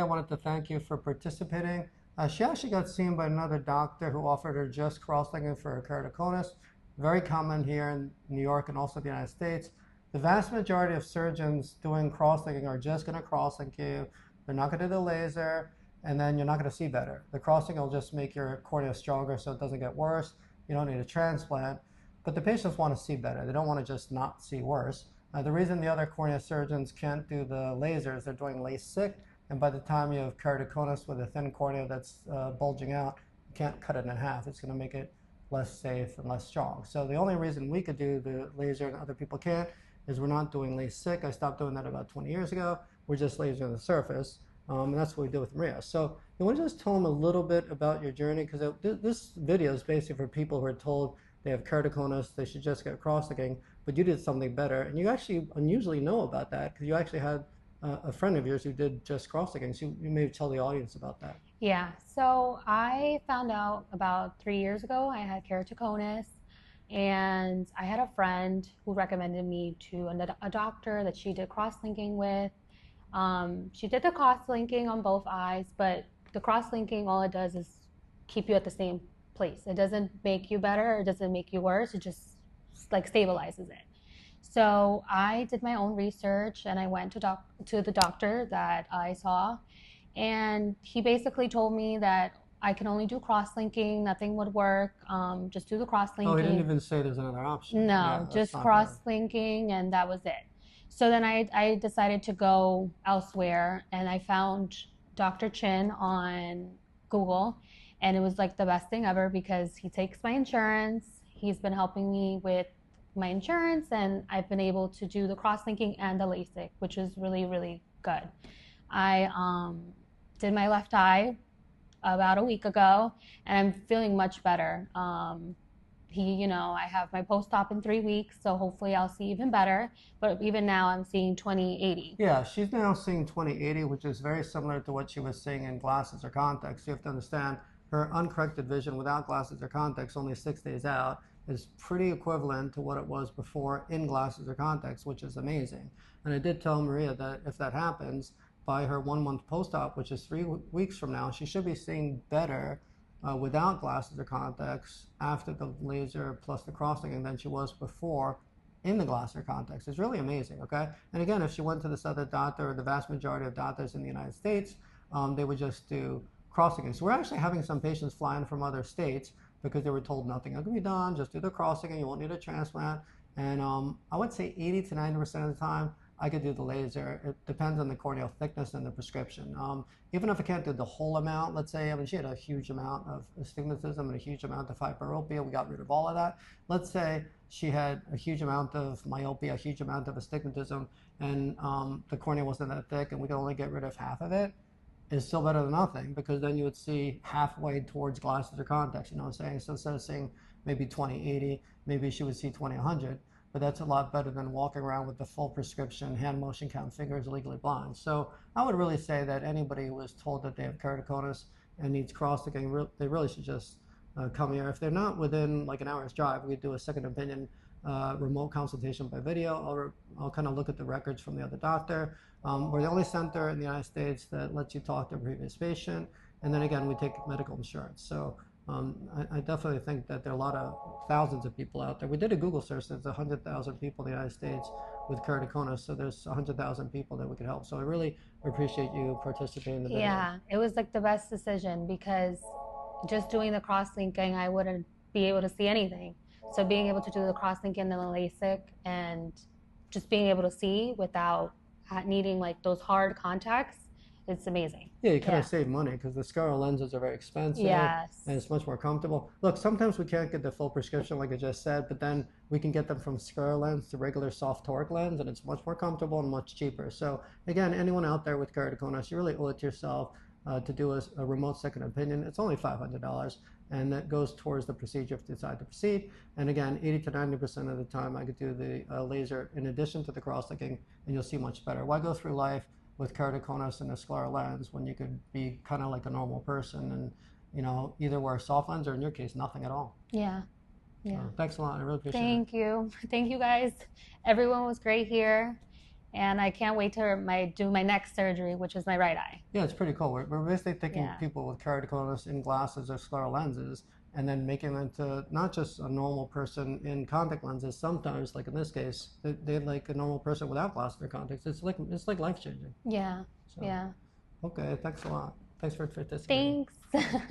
wanted to thank you for participating. She actually got seen by another doctor who offered her just cross-linking for her keratoconus. Very common here in New York and also the United States. The vast majority of surgeons doing cross-linking are just going to cross-link you. They're not going to do the laser, and then you're not going to see better. The cross-linking will just make your cornea stronger so it doesn't get worse. You don't need a transplant. But the patients want to see better. They don't want to just not see worse. The reason the other cornea surgeons can't do the lasers, they're doing LASIK, and by the time you have keratoconus with a thin cornea that's bulging out, you can't cut it in half. It's going to make it less safe and less strong. So the only reason we could do the laser and other people can't is we're not doing LASIK. I stopped doing that about 20 years ago. We're just lasering the surface, and that's what we do with Maria. So you want to just tell them a little bit about your journey, because this video is basically for people who are told they have keratoconus, they should just get cross-linking, but you did something better. And you actually unusually know about that because you actually had a friend of yours who did just cross-linking. So you may tell the audience about that. Yeah, so I found out about 3 years ago I had keratoconus, and I had a friend who recommended me to a doctor that she did cross-linking with. She did the cross-linking on both eyes, but the cross-linking, all it does is keep you at the same place. It doesn't make you better, it doesn't make you worse, it just like stabilizes it. So I did my own research and I went to the doctor that I saw, and he basically told me that I can only do cross-linking, nothing would work, just do the cross-linking. Oh, he didn't even say there's another option. No, Yeah, just cross-linking, and that was it. So then I decided to go elsewhere, and I found Dr. Chynn on Google, and it was like the best thing ever because he takes my insurance. He's been helping me with my insurance, and I've been able to do the cross-linking and the LASIK, which is really, really good. I did my left eye about a week ago, and I'm feeling much better. I have my post-op in 3 weeks, so hopefully I'll see even better. But even now, I'm seeing 20/80. Yeah, she's now seeing 20/80, which is very similar to what she was seeing in glasses or contacts. You have to understand her uncorrected vision without glasses or contacts, only 6 days out, is pretty equivalent to what it was before in glasses or contacts, which is amazing. And I did tell Maria that if that happens, by her 1 month post-op, which is 3 weeks from now, she should be seeing better without glasses or contacts after the laser plus the cross-linking than she was before in the glasses or contacts. It's really amazing, okay? And again, if she went to this other doctor, or the vast majority of doctors in the United States, they would just do cross-linking. So we're actually having some patients flying from other states because they were told nothing can be done, just do the cross-linking, you won't need a transplant. And I would say 80 to 90% of the time, I could do the laser. It depends on the corneal thickness and the prescription. Even if I can't do the whole amount, let's say, she had a huge amount of astigmatism and a huge amount of hyperopia. We got rid of all of that. Let's say she had a huge amount of myopia, a huge amount of astigmatism, and the cornea wasn't that thick, and we could only get rid of half of it. It's still better than nothing, because then you would see halfway towards glasses or contacts, you know what I'm saying? So instead of seeing maybe 20/80, maybe she would see 20/100. But that's a lot better than walking around with the full prescription, hand motion count fingers, legally blind. So I would really say that anybody who is told that they have keratoconus and needs cross-linking, they really should just come here. If they're not within like an hour's drive, we do a second opinion remote consultation by video. I'll kind of look at the records from the other doctor. We're the only center in the United States that lets you talk to a previous patient. And then again, we take medical insurance. So I definitely think that there are a lot of thousands of people out there. We did a Google search. There's 100,000 people in the United States with keratoconus, so there's 100,000 people that we could help. So I really appreciate you participating in the video. Yeah, it was like the best decision because just doing the cross-linking, I wouldn't be able to see anything. So being able to do the cross-linking and the LASIK and just being able to see without needing like those hard contacts, it's amazing. Yeah, you kind of save money because the scleral lenses are very expensive. Yes. And it's much more comfortable. Look, sometimes we can't get the full prescription like I just said, but then we can get them from scleral lens to regular soft toric lens, and it's much more comfortable and much cheaper. So again, anyone out there with keratoconus, you really owe it to yourself to do a remote second opinion. It's only $500, and that goes towards the procedure if you decide to proceed. And again, 80 to 90% of the time I could do the laser in addition to the cross-linking, and you'll see much better. Why go through life with keratoconus and a scleral lens when you could be kind of like a normal person and, you know, either wear a soft lens or in your case, nothing at all. Yeah. Yeah. Thanks a lot. I really appreciate it. Thank you. Thank you guys. Everyone was great here. and I can't wait to do my next surgery, which is my right eye. Yeah, it's pretty cool. We're basically taking Yeah. people with keratoconus in glasses or scleral lenses and then making them into not just a normal person in contact lenses. Sometimes, like in this case, they're like a normal person without glasses or contacts. It's like life changing. Yeah. So, Yeah. okay, thanks a lot. Thanks for participating. Thanks.